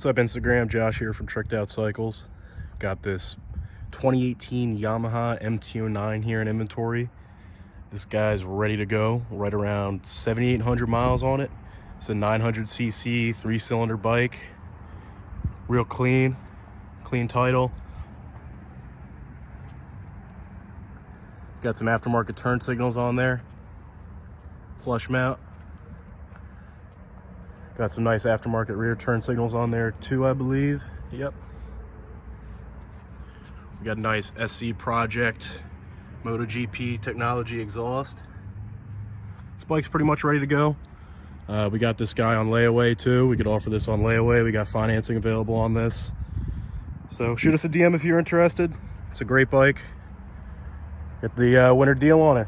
What's up, Instagram? Josh here from Tricked Out Cycles. Got this 2018 Yamaha MT-09 here in inventory. This guy's ready to go. Right around 7,800 miles on it. It's a 900cc 3-cylinder bike. Real clean title. It's got some aftermarket turn signals on there. Flush mount. Got some nice aftermarket rear turn signals on there too, I believe. Yep. We got a nice SC Project MotoGP technology exhaust. This bike's pretty much ready to go. We got this guy on layaway too. We could offer this on layaway. We got financing available on this. So shoot us a DM if you're interested. It's a great bike. Get the winter deal on it.